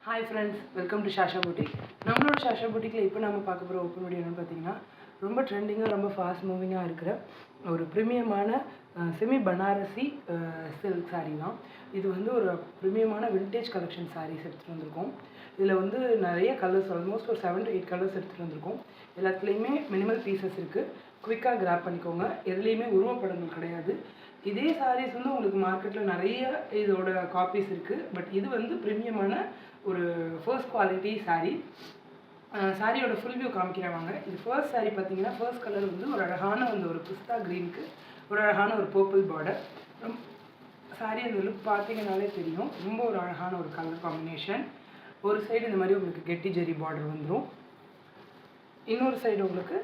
Hi friends, welcome to Shasha Boutique. நம்மளோட ஷாஷா பூட்டிக்கில் இப்போ நம்ம பார்க்க போகிற ஓப்பன் வீடியோ என்னென்னு பார்த்தீங்கன்னா ரொம்ப ட்ரெண்டிங்காக ரொம்ப ஃபாஸ்ட் மூவிங்காக இருக்கிற ஒரு ப்ரீமியமான செமி பனாரசி சில்க் சாரீ தான். இது வந்து ஒரு ப்ரீமியமான விண்டேஜ் கலெக்ஷன் சாரீஸ் எடுத்துகிட்டு வந்திருக்கோம். இதில் வந்து நிறைய கலர்ஸ், ஆல்மோஸ்ட் ஒரு 7 to 8 கலர்ஸ் எடுத்துகிட்டு வந்திருக்கோம். எல்லாத்துலேயுமே மினிமல் பீசஸ் இருக்குது. குவிக்காக கிராப் பண்ணிக்கோங்க. எதுலேயுமே உருவப்படங்கள் கிடையாது. இதே சாரீஸ் வந்து உங்களுக்கு மார்க்கெட்டில் நிறைய இதோட காப்பீஸ் இருக்குது. பட் இது வந்து ப்ரீமியமான ஒரு ஃபர்ஸ்ட் குவாலிட்டி சாரீ. சாரியோட ஃபுல் வியூ காமிக்கிறவாங்க. இது ஃபர்ஸ்ட் சாரீ பார்த்தீங்கன்னா ஃபர்ஸ்ட் கலர் வந்து ஒரு அழகான வந்து ஒரு பிஸ்தா க்ரீனுக்கு ஒரு அழகான ஒரு பர்பிள் பார்டர். சாரீ அந்த லுக் பார்த்தீங்கன்னாலே தெரியும், ரொம்ப ஒரு அழகான ஒரு கலர் காம்பினேஷன். ஒரு சைடு இந்த மாதிரி உங்களுக்கு கெட்டி ஜெரி பார்டர் வந்துடும். இன்னொரு சைடு உங்களுக்கு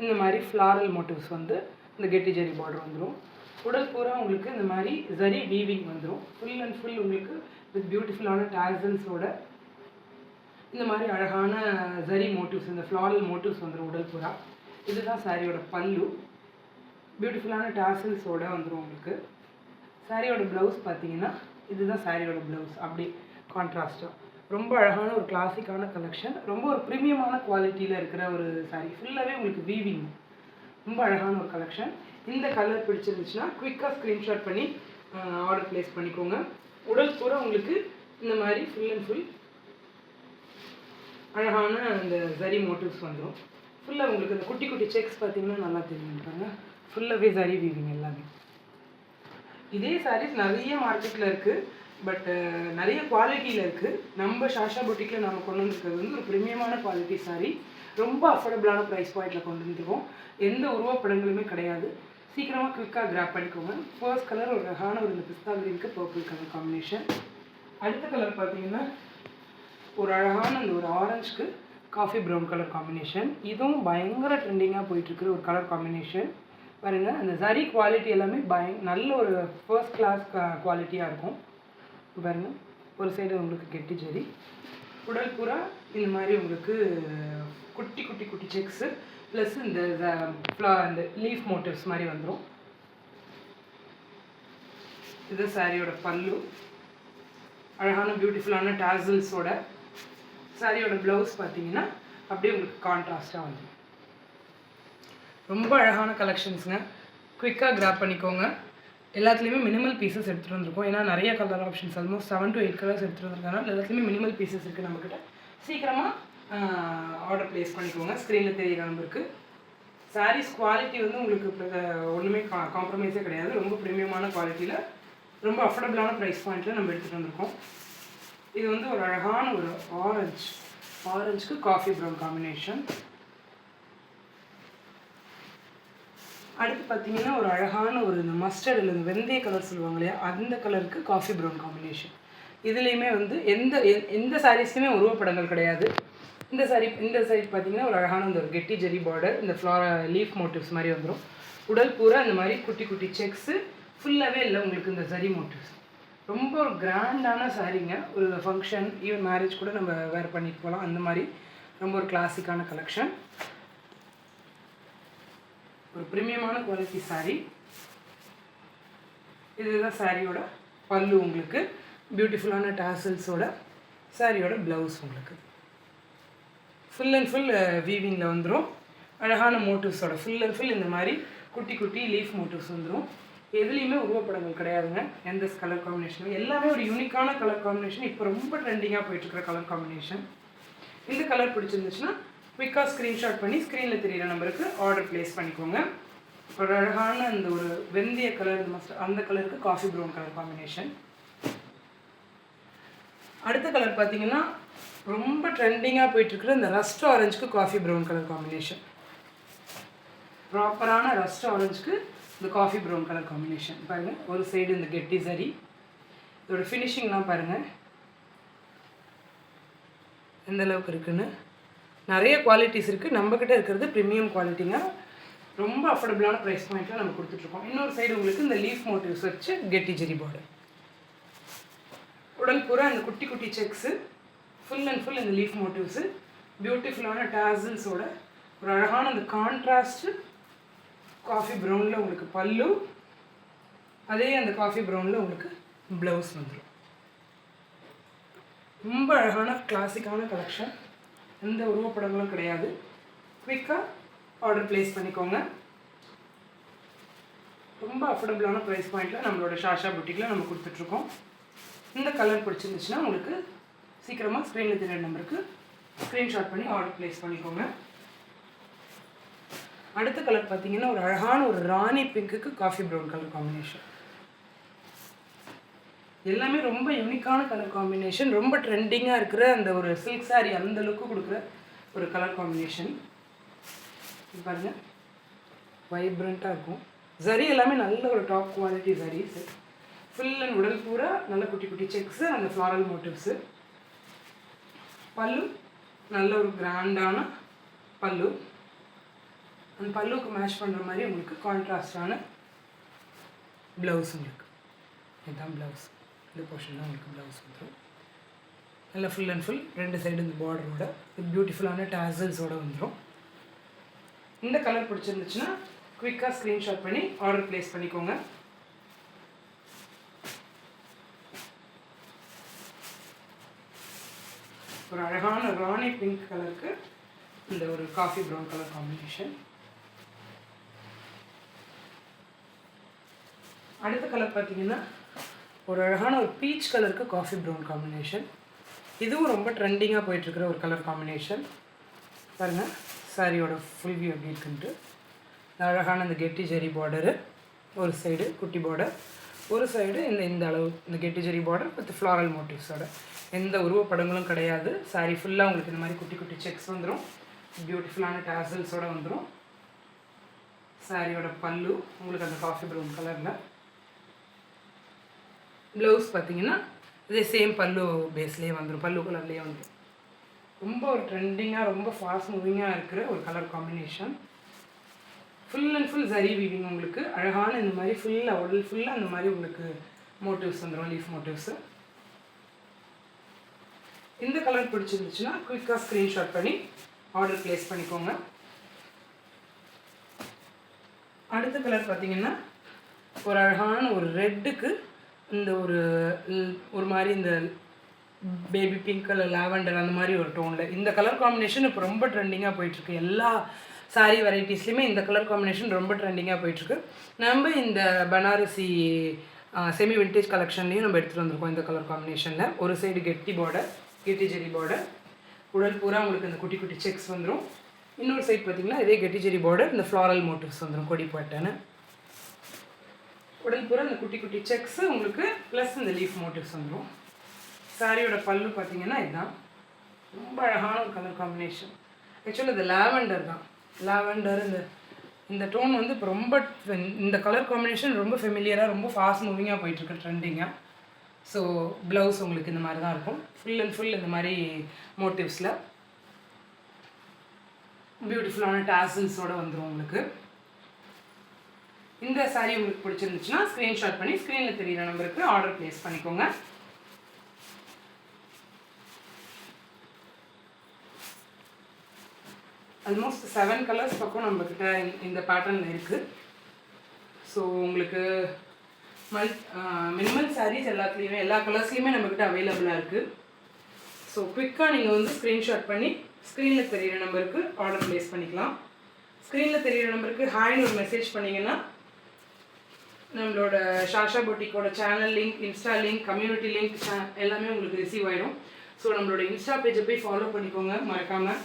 இந்த மாதிரி ஃப்ளாரல் மோட்டிவ்ஸ் வந்து இந்த கெட்டி ஜெரி பார்டர் வந்துடும். உடல் பூரா உங்களுக்கு இந்த மாதிரி ஜரி வீவிங் வந்துடும். ஃபுல் அண்ட் ஃபுல் உங்களுக்கு வித் பியூட்டிஃபுல்லான டாசல்ஸோட இந்த மாதிரி அழகான ஜரி மோட்டிவ்ஸ், இந்த ஃப்ளாரல் மோட்டிவ்ஸ் வந்துடும் உடல் பூரா. இதுதான் சாரியோட பல்லு. பியூட்டிஃபுல்லான டாசல்ஸோட வந்துடும் உங்களுக்கு. சாரியோட ப்ளவுஸ் பார்த்தீங்கன்னா இதுதான் சாரியோட ப்ளவுஸ். அப்படி கான்ட்ராஸ்டாக ரொம்ப அழகான ஒரு கிளாசிக்கான கலெக்ஷன். ரொம்ப ஒரு ப்ரீமியமான குவாலிட்டியில் இருக்கிற ஒரு சாரீ. ஃபுல்லாகவே உங்களுக்கு வீவிங், ரொம்ப அழகான ஒரு கலெக்ஷன். இந்த கலர் பிடிச்சிருந்துச்சுன்னா குவிக்காக ஸ்க்ரீன்ஷாட் பண்ணி ஆர்டர் ப்ளேஸ் பண்ணிக்கோங்க. உடல் பூரா உங்களுக்கு இந்த மாதிரி ஃபுல் அண்ட் ஃபுல் அழகான அந்த ஜரி மோட்டிவ்ஸ் வந்துடும். ஃபுல்லாக உங்களுக்கு இந்த குட்டி குட்டி செக்ஸ் பார்த்தீங்கன்னா நல்லா தெரியுங்க. ஃபுல்லாகவே ஜரி வீவிங் எல்லாமே. இதே சாரீஸ் நிறைய மார்க்கெட்டில் இருக்குது. பட் நிறைய குவாலிட்டியில் இருக்குது. நம்ம ஷாஷா பூட்டிக்கில் நம்ம கொண்டு வந்துருக்கிறது வந்து ஒரு ப்ரீமியமான குவாலிட்டி சாரீ. ரொம்ப அஃபோர்டபுளான ப்ரைஸ் பாயிண்டில் கொண்டு வந்துருக்கோம். எந்த உருவப்படங்களுமே கிடையாது. சீக்கிரமாக குவிக்காக கிராப் பண்ணிக்கோங்க. ஃபர்ஸ்ட் கலர் ஒரு அழகான ஒரு இந்த பிஸ்தா க்ரீனுக்கு பர்பிள் கலர் காம்பினேஷன். அடுத்த கலர் பார்த்தீங்கன்னா ஒரு அழகான அந்த ஒரு ஆரஞ்சுக்கு காஃபி ப்ரௌன் கலர் காம்பினேஷன். இதுவும் பயங்கர ட்ரெண்டிங்காக போயிட்டுருக்குற ஒரு கலர் காம்பினேஷன். பாருங்கள், அந்த ஜரி குவாலிட்டி எல்லாமே நல்ல ஒரு ஃபர்ஸ்ட் கிளாஸ் குவாலிட்டியாக இருக்கும். பாருங்கள், ஒரு சைடு உங்களுக்கு கெட்டி ஜரி, உடல் பூரா இந்த மாதிரி உங்களுக்கு குட்டி குட்டி குட்டி செக்ஸு ப்ளஸ் இந்த லீஃப் மோட்டிவ்ஸ் மாதிரி வந்துடும். இது சாரியோட பல்லு. அழகான பியூட்டிஃபுல்லான டாசல்ஸோட சாரியோட ப்ளவுஸ் பார்த்தீங்கன்னா அப்படியே உங்களுக்கு கான்ட்ராஸ்டாக வந்துடும். ரொம்ப அழகான கலெக்ஷன்ஸுங்க. குவிக்காக கிராப் பண்ணிக்கோங்க. எல்லாத்துலேயுமே மினிமல் பீசஸ் எடுத்துகிட்டு வந்திருக்கோம். ஏன்னா நிறைய colour options, almost 7 to 8 colours எடுத்துகிட்டு வந்திருக்கனால எல்லாத்துலேயுமே மினிமல் பீசஸ் இருக்குது நம்மக்கிட்ட. சீக்கிரமாக ஆர்டர் ப்ளேஸ் பண்ணிக்கோங்க. ஸ்க்ரீனில் தெரியுற நம்பருக்கு. சாரீஸ் குவாலிட்டி வந்து உங்களுக்கு ஒன்றுமே காம்ப்ரமைஸே கிடையாது. ரொம்ப ப்ரீமியமான குவாலிட்டியில் ரொம்ப அஃபோர்டபுளான ப்ரைஸ் பாயிண்ட்டில் நம்ம எடுத்துகிட்டு வந்திருக்கோம். இது வந்து ஒரு அழகான ஒரு ஆரஞ்சுக்கு காஃபி ப்ரௌன் காம்பினேஷன். அடுத்து பார்த்தீங்கன்னா ஒரு அழகான ஒரு இந்த மஸ்டர்ட் இல்லை இந்த வெந்தய கலர் சொல்லுவாங்க இல்லையா, அந்த கலருக்கு காஃபி ப்ரௌன் காம்பினேஷன். இதுலேயுமே வந்து எந்த சாரீஸ்லையுமே உருவப்படங்கள் கிடையாது. இந்த சைட் பார்த்தீங்கன்னா ஒரு அழகான இந்த ஒரு கெட்டி ஜெரி பார்டர், இந்த லீஃப் மோட்டிவ்ஸ் மாதிரி வந்துடும். உடல் பூரா இந்த மாதிரி குட்டி குட்டி செக்ஸு ஃபுல்லாகவே இல்லை உங்களுக்கு இந்த ஜரி மோட்டிவ்ஸ். ரொம்ப ஒரு கிராண்டான சாரீங்க. ஒரு ஃபங்க்ஷன், ஈவன் மேரேஜ் கூட நம்ம வேர் பண்ணிட்டு போகலாம். அந்த மாதிரி ரொம்ப ஒரு கிளாசிக்கான கலெக்ஷன். ஒரு ப்ரீமியமான குவாலிட்டி சாரீ. இதுதான் சாரியோட பல்லு. உங்களுக்கு பியூட்டிஃபுல்லான டாசல்ஸோட சாரியோட ப்ளவுஸ் உங்களுக்கு ஃபுல் அண்ட் ஃபுல் வீவிங்கில் வந்துடும். அழகான மோட்டிவ்ஸோட ஃபுல் அண்ட் ஃபுல் இந்த மாதிரி குட்டி குட்டி லீஃப் மோட்டிவ்ஸ் வந்துடும். எதுலேயுமே உருவப்படங்கள் கிடையாதுங்க. எந்த கலர் காம்பினேஷனும் எல்லாமே ஒரு யூனிக்கான கலர் காம்பினேஷன். இப்போ ரொம்ப ட்ரெண்டிங்காக போயிட்டுருக்கிற கலர் காம்பினேஷன். இந்த கலர் பிடிச்சிருந்துச்சுன்னா குவிக்காக ஸ்க்ரீன்ஷாட் பண்ணி ஸ்க்ரீனில் தெரியிற நம்பருக்கு ஆர்டர் ப்ளேஸ் பண்ணிக்கோங்க. ஒரு அழகான அந்த ஒரு வெந்தய கலர், அந்த கலருக்கு காஃபி ப்ரௌன் கலர் காம்பினேஷன். அடுத்த கலர் பார்த்தீங்கன்னா ரொம்ப ட்ரெண்டிங்காக போயிட்டுருக்குற இந்த ரஸ்ட் ஆரஞ்சுக்கு காஃபி ப்ரௌன் கலர் காம்பினேஷன். ப்ராப்பரான ரஸ்ட் ஆரஞ்சுக்கு இந்த காஃபி ப்ரௌன் கலர் காம்பினேஷன். பாருங்கள், ஒரு சைடு இந்த கெட்டி சரி, இதோட ஃபினிஷிங்லாம் பாருங்கள் எந்த அளவுக்கு இருக்குன்னு. நிறைய குவாலிட்டிஸ் இருக்குது. நம்மக்கிட்ட இருக்கிறது ப்ரீமியம் குவாலிட்டிங்க. ரொம்ப அஃபோர்டபுளான ப்ரைஸ் பாயிண்ட்டில் நம்ம கொடுத்துட்ருக்கோம். இன்னொரு சைடு உங்களுக்கு இந்த லீஃப் மோட்டிவ்ஸ் வச்சு கெட்டி ஜெரி பார்டர். உடல் பூரா இந்த குட்டி குட்டி செக்ஸு ஃபுல் அண்ட் ஃபுல் இந்த லீஃப் மோட்டிவ்ஸு பியூட்டிஃபுல்லான டாசல்ஸோட ஒரு அழகான அந்த கான்ட்ராஸ்ட்டு காஃபி ப்ரௌனில் உங்களுக்கு பல்லு, அதே அந்த காஃபி ப்ரௌனில் உங்களுக்கு ப்ளவுஸ் வந்துடும். ரொம்ப அழகான கிளாசிக்கான கலெக்ஷன், எந்த உருவப்படங்களும் கிடையாது. குயிக்காக ஆர்டர் ப்ளேஸ் பண்ணிக்கோங்க. ரொம்ப அஃபோர்டபுளான ப்ரைஸ் பாயிண்டில் நம்மளோட ஷாஷா புட்டிக்கில் நம்ம கொடுத்துட்ருக்கோம். இந்த கலர் பிடிச்சிருந்துச்சுன்னா உங்களுக்கு சீக்கிரமாக ஸ்க்ரீனில் தெரியுற நம்பருக்கு ஸ்க்ரீன்ஷாட் பண்ணி ஆர்டர் ப்ளேஸ் பண்ணிக்கோங்க. அடுத்த கலர் பார்த்தீங்கன்னா ஒரு அழகான ஒரு ராணி பிங்க்குக்கு காஃபி ப்ரௌன் கலர் காம்பினேஷன். எல்லாமே ரொம்ப யூனிக்கான கலர் காம்பினேஷன், ரொம்ப ட்ரெண்டிங்காக இருக்கிற அந்த ஒரு சில்க் சாரீ அந்த லுக்கு கொடுக்குற ஒரு கலர் காம்பினேஷன். பாருங்கள், வைப்ரண்ட்டாக இருக்கும். சரி எல்லாமே நல்ல ஒரு டாப் குவாலிட்டி சரீஸ். ஃபுல் அண்ட் உடல் பூரா நல்ல குட்டி குட்டி செக்ஸு, அந்த ஃப்ளாரல் மோட்டிவ்ஸு. பல்லு நல்ல ஒரு கிராண்டான பல்லு. அந்த பல்லுக்கு மேட்ச் பண்ணுற மாதிரி உங்களுக்கு கான்ட்ராஸ்டான ப்ளவுஸ். உங்களுக்கு இதுதான் ப்ளவுஸ். இந்த போர்ஷன் தான் உங்களுக்கு ப்ளவுஸ் வந்துடும். நல்லா ஃபுல் அண்ட் ஃபுல் 2 சைடு இந்த பார்டரோட பியூட்டிஃபுல்லான டாசல்ஸோடு வந்துடும். இந்த கலர் பிடிச்சிருந்துச்சுன்னா குயிக்காக ஸ்க்ரீன்ஷாட் பண்ணி ஆர்டர் ப்ளேஸ் பண்ணிக்கோங்க. ஒரு அழகான ராணி பிங்க் கலருக்கு இந்த ஒரு காஃபி ப்ரௌன் கலர் காம்பினேஷன். அடுத்த கலர் பார்த்தீங்கன்னா ஒரு அழகான ஒரு பீச் கலருக்கு காஃபி ப்ரௌன் காம்பினேஷன். இதுவும் ரொம்ப ட்ரெண்டிங்காக போயிட்டுருக்கிற ஒரு கலர் காம்பினேஷன். பாருங்கள் சாரியோட ஃபுல் வியூ எப்படி இருக்குன்ட்டு. அழகான இந்த கெட்டி ஜெரி பார்டரு, ஒரு சைடு குட்டி பார்டர், ஒரு சைடு இந்த அளவு இந்த கெட்டி ஜெரி பார்டர் வித் ஃப்ளாரல் மோட்டிவ்ஸோட. எந்த உருவப்படங்களும் கிடையாது. சாரீ ஃபுல்லாக உங்களுக்கு இந்த மாதிரி குட்டி குட்டி செக்ஸ் வந்துடும். பியூட்டிஃபுல்லான டாசல்ஸோடு வந்துடும். சாரியோட பல்லு உங்களுக்கு அந்த காஃபி ப்ரௌன் கலரில். ப்ளவுஸ் பார்த்தீங்கன்னா இதே சேம் பல்லு பேஸ்லேயே வந்துடும், பல்லு கலர்லேயே வந்துடும். ரொம்ப ஒரு ட்ரெண்டிங்காக ரொம்ப ஃபாஸ்ட் மூவிங்காக இருக்கிற ஒரு colour combination. Full and full சரி வீவிங். உங்களுக்கு அழகான இந்த மாதிரி ஃபுல்லாக உடல் ஃபுல்லாக அந்த மாதிரி உங்களுக்கு மோட்டிவ்ஸ் வந்துடும், லீஃப் மோட்டிவ்ஸு. இந்த கலர் பிடிச்சிருந்துச்சுன்னா குயிக்காக ஸ்க்ரீன்ஷாட் பண்ணி ஆர்டர் ப்ளேஸ் பண்ணிக்கோங்க. அடுத்த கலர் பார்த்தீங்கன்னா ஒரு அழகான ஒரு ரெட்டுக்கு இந்த ஒரு மாதிரி இந்த பேபி பிங்க் கலர் லாவெண்டர் அந்த மாதிரி ஒரு டோனில் இந்த கலர் காம்பினேஷன் இப்போ ரொம்ப ட்ரெண்டிங்காக போயிட்டுருக்கு. எல்லா சாரீ வெரைட்டிஸ்லையுமே இந்த கலர் காம்பினேஷன் ரொம்ப ட்ரெண்டிங்காக போயிட்டுருக்கு. நம்ம இந்த பனாரசி செமி விண்டேஜ் கலெக்ஷன்லேயும் நம்ம எடுத்துகிட்டு வந்திருக்கோம். இந்த கலர் காம்பினேஷனில் ஒரு சைடு கெட்டி பார்டர், கெட்டி ஜெரி பார்டர், உடல் பூரா உங்களுக்கு இந்த குட்டி குட்டி செக்ஸ் வந்துடும். இன்னொரு சைட் பார்த்திங்கன்னா இதே கெட்டி ஜெரி பார்டர், இந்த ஃப்ளாரல் மோட்டிவ்ஸ் வந்துடும், கொடி பாட்டன்னு. உடல் பூரா இந்த குட்டி குட்டி செக்ஸு உங்களுக்கு ப்ளஸ் இந்த லீஃப் மோட்டிவ்ஸ் வந்துடும். சாரியோட பல்லு பார்த்திங்கன்னா இதுதான். ரொம்ப அழகான ஒரு கலர் காம்பினேஷன். ஆக்சுவலாக இது லாவெண்டர் தான். லாவெண்டர் இந்த டோன் வந்து இப்போ ரொம்ப இந்த கலர் காம்பினேஷன் ரொம்ப ஃபெமிலியராக ரொம்ப ஃபாஸ்ட் மூவிங்காக போயிட்டுருக்கு, ட்ரெண்டிங்காக. ஸோ ப்ளவுஸ் உங்களுக்கு இந்த மாதிரி தான் இருக்கும். ஃபுல் அண்ட் ஃபுல் இந்த மாதிரி மோட்டிவ்ஸில் பியூட்டிஃபுல்லான டாசல்ஸோடு வந்துடும் உங்களுக்கு. இந்த சாரீ உங்களுக்கு பிடிச்சிருந்துச்சுன்னா ஸ்க்ரீன்ஷாட் பண்ணி ஸ்க்ரீனில் தெரியிற நம்பருக்கு ஆர்டர் ப்ளேஸ் பண்ணிக்கோங்க. ஆல்மோஸ்ட் 7 கலர்ஸ் பக்கம் நம்மக்கிட்ட இந்த பேட்டர்னில் இருக்குது. ஸோ உங்களுக்கு மினிமல் சாரீஸ் எல்லாத்துலேயுமே எல்லா கலர்ஸ்லேயுமே நம்மக்கிட்ட அவைலபிளாக இருக்குது. ஸோ குயிக்காக நீங்கள் வந்து ஸ்க்ரீன்ஷாட் பண்ணி ஸ்க்ரீனில் தெரியிற நம்பருக்கு ஆர்டர் ப்ளேஸ் பண்ணிக்கலாம். ஸ்க்ரீனில் தெரியிற நம்பருக்கு ஹாய்னு ஒரு மெசேஜ் பண்ணிங்கன்னா நம்மளோட ஷாஷா பொட்டிக்கோட channel link, insta link, community link எல்லாமே உங்களுக்கு ரிசீவ் ஆகிடும். ஸோ நம்மளோட இன்ஸ்டா பேஜை போய் ஃபாலோ பண்ணிக்கோங்க மறக்காமல்.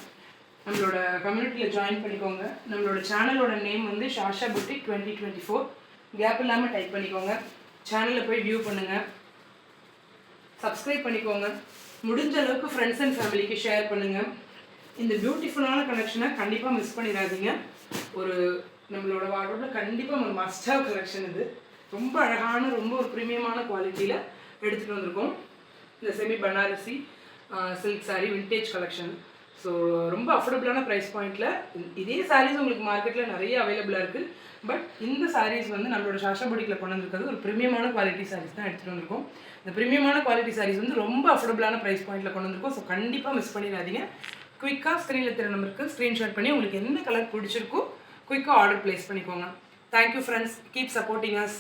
நம்மளோட கம்யூனிட்டியில் ஜாயின் பண்ணிக்கோங்க. நம்மளோட சேனலோட நேம் வந்து ஷாஷா பொட்டிக் 2024. கேப் இல்லாமல் டைப் பண்ணிக்கோங்க. சேனலில் போய் வியூ பண்ணுங்கள், சப்ஸ்கிரைப் பண்ணிக்கோங்க. முடிஞ்ச அளவுக்கு ஃப்ரெண்ட்ஸ் அண்ட் ஃபேமிலிக்கு ஷேர் பண்ணுங்கள். இந்த பியூட்டிஃபுல்லான கலெக்ஷனை கண்டிப்பாக மிஸ் பண்ணிடாதீங்க. நம்மளோட வார்ட்ரோபில் கண்டிப்பாக ஒரு மஸ்ட் ஹேவ் கலெக்ஷன் இது. ரொம்ப அழகான ரொம்ப ஒரு ப்ரீமியமான குவாலிட்டியில் எடுத்துகிட்டு வந்திருக்கோம். இந்த semi Banarasi silk sari vintage collection. So ரொம்ப அஃபோர்டபுளான ப்ரைஸ் பாயிண்டில் இதே சாரீஸ் உங்களுக்கு மார்க்கெட்டில் நிறைய அவைலபிளாக இருக்குது. பட் இந்த சாரீஸ் வந்து நம்மளோட ஷாஷா பொட்டிக்கில் கொண்டு வந்திருக்கிறது ஒரு ப்ரீமியமான குவாலிட்டி சாரீஸ் தான் எடுத்துகிட்டு வந்திருக்கோம். இந்த ப்ரீமியமான குவாலிட்டி சாரீஸ் வந்து ரொம்ப அஃபோர்டபுளான ப்ரைஸ் பாயிண்டில் கொண்டு வந்திருக்கோம். ஸோ கண்டிப்பாக மிஸ் பண்ணிடாதீங்க. குயிக்காக ஸ்க்ரீனில் தெரியுற நம்பருக்கு ஸ்க்ரீன்ஷாட் பண்ணி உங்களுக்கு எந்த கலர் பிடிச்சிருக்கோ குயிக்காக ஆர்டர் ப்ளேஸ் பண்ணிக்கோங்க. Thank you friends, keep supporting us.